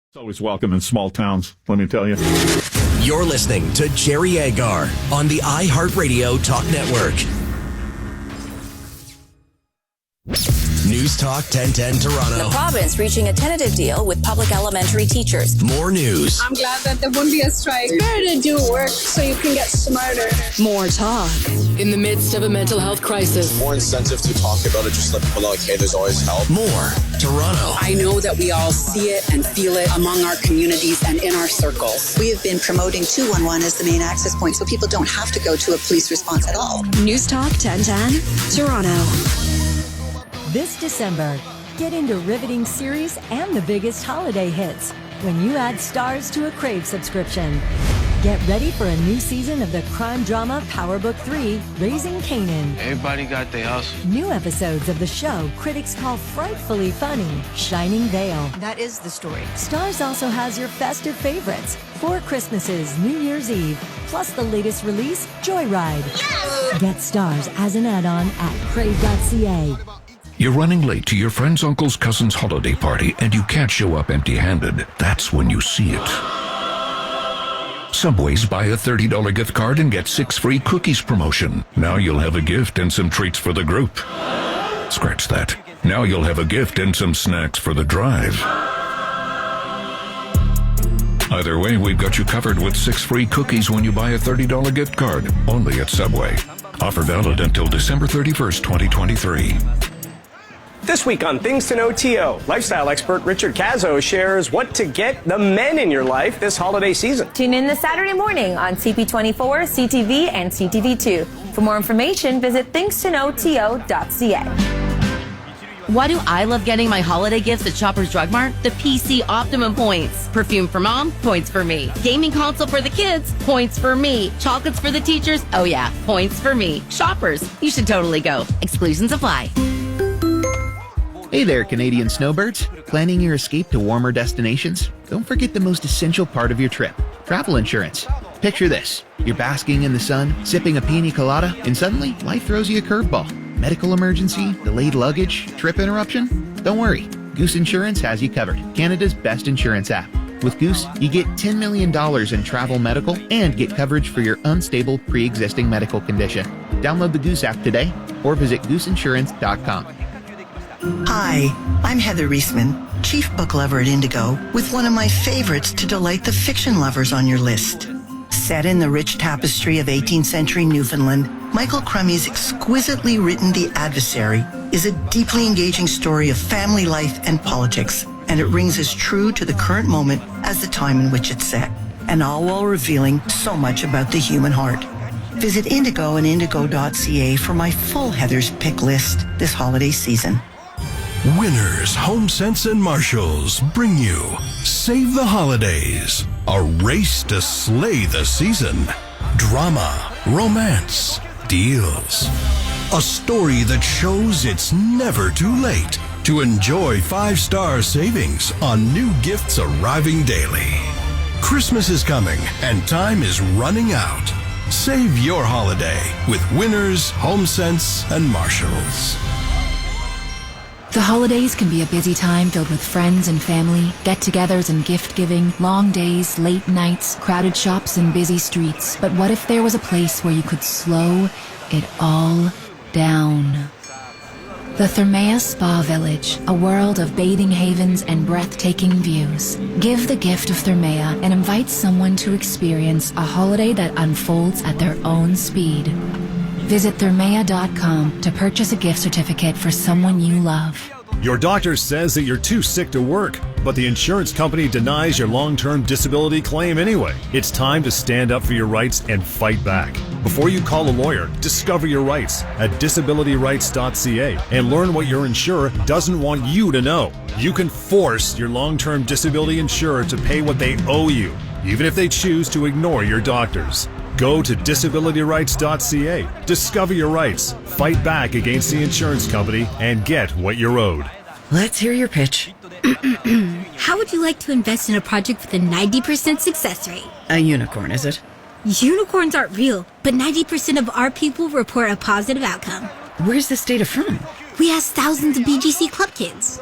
It's always welcome in small towns, let me tell you. You're listening to Jerry Agar on the iHeartRadio Talk Network. News Talk 1010 Toronto. The province reaching a tentative deal with public elementary teachers. More news. I'm glad that there won't be a strike. It's better to do work so you can get smarter. More talk. In the midst of a mental health crisis. More incentive to talk about it, just let people know, like, hey, there's always help. More Toronto. I know that we all see it and feel it among our communities and in our circles. We have been promoting 211 as the main access point so people don't have to go to a police response at all. News Talk 1010 Toronto. This December, get into riveting series and the biggest holiday hits when you add Stars to a Crave subscription. Get ready for a new season of the crime drama Power Book 3, Raising Canaan. Everybody got their hustle. New episodes of the show critics call frightfully funny, Shining Vale. That is the story. Stars also has your festive favorites, Four Christmases, New Year's Eve, plus the latest release, Joyride. Yes! Get Stars as an add-on at crave.ca. You're running late to your friend's uncle's cousin's holiday party and you can't show up empty-handed. That's when you see it. Subway's buy a $30 gift card and get 6 free cookies promotion. Now you'll have a gift and some treats for the group. Scratch that. Now you'll have a gift and some snacks for the drive. Either way, we've got you covered with 6 free cookies when you buy a $30 gift card. Only at Subway. Offer valid until December 31st, 2023. This week on Things to Know TO, lifestyle expert Richard Cazzo shares what to get the men in your life this holiday season. Tune in this Saturday morning on CP24, CTV, and CTV2. For more information, visit thingstoknowto.ca. Why do I love getting my holiday gifts at Shoppers Drug Mart? The PC Optimum points. Perfume for mom? Points for me. Gaming console for the kids? Points for me. Chocolates for the teachers? Oh yeah, points for me. Shoppers, you should totally go. Exclusions apply. Hey there, Canadian snowbirds. Planning your escape to warmer destinations? Don't forget the most essential part of your trip, travel insurance. Picture this. You're basking in the sun, sipping a pina colada, and suddenly life throws you a curveball. Medical emergency, delayed luggage, trip interruption? Don't worry. Goose Insurance has you covered. Canada's best insurance app. With Goose, you get $10 million in travel medical and get coverage for your unstable pre-existing medical condition. Download the Goose app today or visit gooseinsurance.com. Hi, I'm Heather Reisman, Chief Book Lover at Indigo, with one of my favorites to delight the fiction lovers on your list. Set in the rich tapestry of 18th century Newfoundland, Michael Crummey's exquisitely written The Adversary is a deeply engaging story of family life and politics, and it rings as true to the current moment as the time in which it's set, and all while revealing so much about the human heart. Visit Indigo and indigo.ca for my full Heather's Pick list this holiday season. Winners, HomeSense and Marshalls bring you Save the Holidays, a race to slay the season. Drama, romance, deals. A story that shows it's never too late to enjoy 5-star savings on new gifts arriving daily. Christmas is coming and time is running out. Save your holiday with Winners, HomeSense and Marshalls. The holidays can be a busy time filled with friends and family, get-togethers and gift-giving, long days, late nights, crowded shops and busy streets. But what if there was a place where you could slow it all down? The Thermea Spa Village, a world of bathing havens and breathtaking views. Give the gift of Thermea and invite someone to experience a holiday that unfolds at their own speed. Visit Thermea.com to purchase a gift certificate for someone you love. Your doctor says that you're too sick to work, but the insurance company denies your long-term disability claim anyway. It's time to stand up for your rights and fight back. Before you call a lawyer, discover your rights at disabilityrights.ca and learn what your insurer doesn't want you to know. You can force your long-term disability insurer to pay what they owe you, even if they choose to ignore your doctors. Go to disabilityrights.ca, discover your rights, fight back against the insurance company, and get what you're owed. Let's hear your pitch. How would you like to invest in a project with a 90% success rate? A unicorn, is it? Unicorns aren't real, but 90% of our people report a positive outcome. Where's this data from? We asked thousands of BGC Club kids.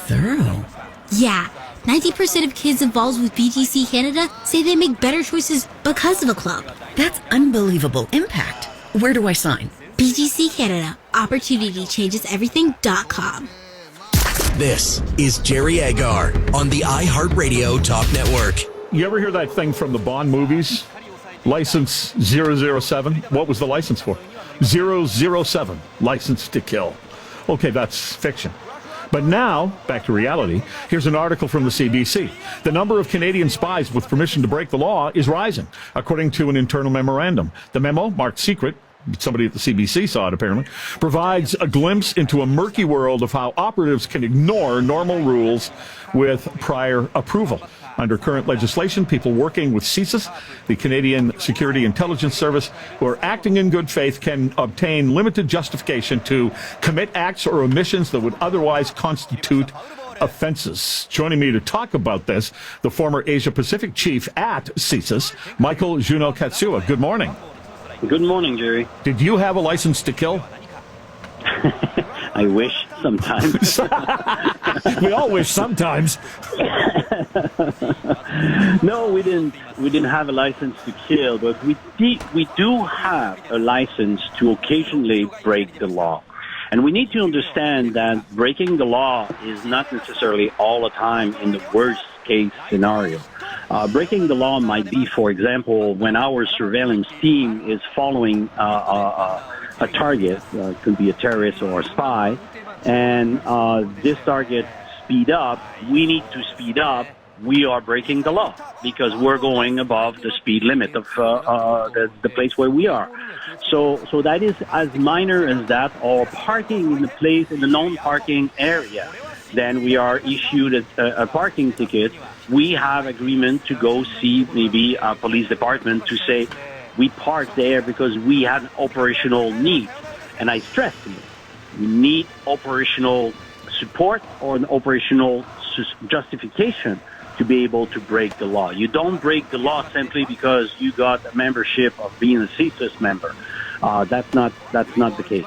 Thorough. Yeah. 90% of kids involved with BGC Canada say they make better choices because of a club. That's unbelievable impact. Where do I sign? BGC Canada. OpportunityChangesEverything.com. This is Jerry Agar on the iHeartRadio Talk Network. You ever hear that thing from the Bond movies? License 007. What was the license for? 007. License to kill. Okay, that's fiction. But now, back to reality, here's an article from the CBC. The number of Canadian spies with permission to break the law is rising, according to an internal memorandum. The memo, marked secret, somebody at the CBC saw it apparently, provides a glimpse into a murky world of how operatives can ignore normal rules with prior approval. Under current legislation, people working with CSIS, the Canadian Security Intelligence Service, who are acting in good faith can obtain limited justification to commit acts or omissions that would otherwise constitute offenses. Joining me to talk about this, the former Asia-Pacific chief at CSIS, Michael Juno-Katsua. Good morning. Good morning, Jerry. Did you have a license to kill? I wish sometimes. We all wish sometimes. No, we didn't. We didn't have a license to kill, but we do have a license to occasionally break the law. And we need to understand that breaking the law is not necessarily all the time in the worst case scenario. Breaking the law might be, for example, when our surveillance team is following a target, could be a terrorist or a spy, and this target speed up, we need to speed up, we are breaking the law because we're going above the speed limit of the place where we are. So that is as minor as that, or parking in the place in the non-parking area. Then we are issued a parking ticket. We have agreement to go see maybe a police department to say we parked there because we had an operational need. And I stress to you, we need operational support or an operational justification to be able to break the law. You don't break the law simply because you got a membership of being a CSIS member. That's not the case.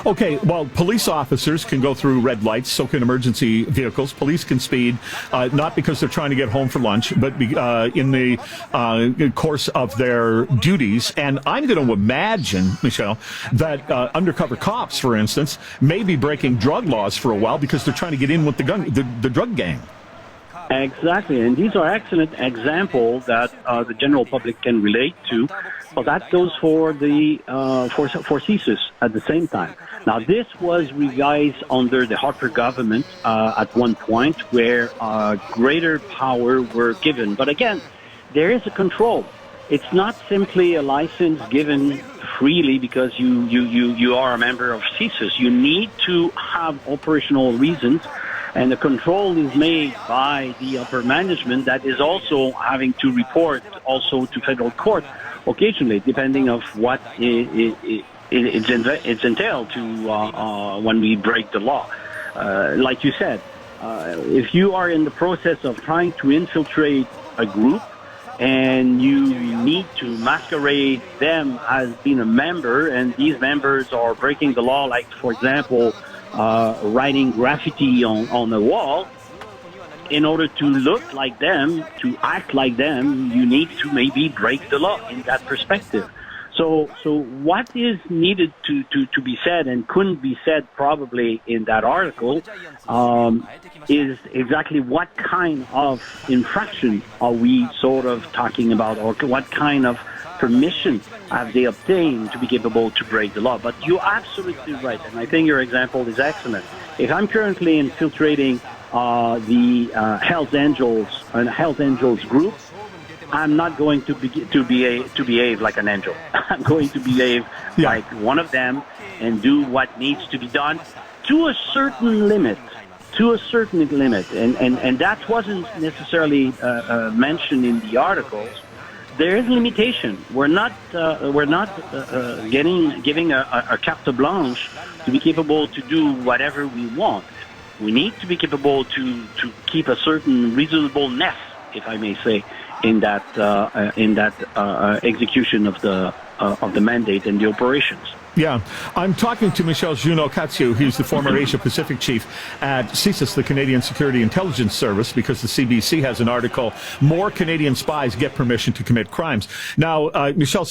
Okay, well, police officers can go through red lights, so can emergency vehicles. Police can speed, not because they're trying to get home for lunch, but in the course of their duties. And I'm going to imagine, Michelle, that undercover cops, for instance, may be breaking drug laws for a while because they're trying to get in with the drug gang. Exactly, and these are excellent examples that the general public can relate to. Well, that goes for the for CSIS at the same time. Now, this was revised under the Harper government at one point, where greater power were given. But again, there is a control. It's not simply a license given freely because you are a member of CSIS. You need to have operational reasons. And the control is made by the upper management that is also having to report also to federal court occasionally, depending of what it's entailed to when we break the law. Like you said, if you are in the process of trying to infiltrate a group and you need to masquerade them as being a member, and these members are breaking the law, like, for example, writing graffiti on a wall, in order to look like them, to act like them, you need to maybe break the law in that perspective. So what is needed to be said and couldn't be said probably in that article is exactly what kind of infraction are we sort of talking about, or what kind of permission have they obtained to be capable to break the law. But you're absolutely right, and I think your example is excellent. If I'm currently infiltrating the Hells Angels group, I'm not going to behave like an angel. I'm going to behave like one of them and do what needs to be done to a certain limit. And that wasn't necessarily mentioned in the articles. There is limitation. We're not giving a carte blanche to be capable to do whatever we want. We need to be capable to keep a certain reasonableness, if I may say, in that execution of the mandate and the operations. Yeah, I'm talking to Michel Junot-Katsu. He's the former Asia-Pacific chief at CSIS, the Canadian Security Intelligence Service, because the CBC has an article, More Canadian Spies Get Permission to Commit Crimes. Now, Michel,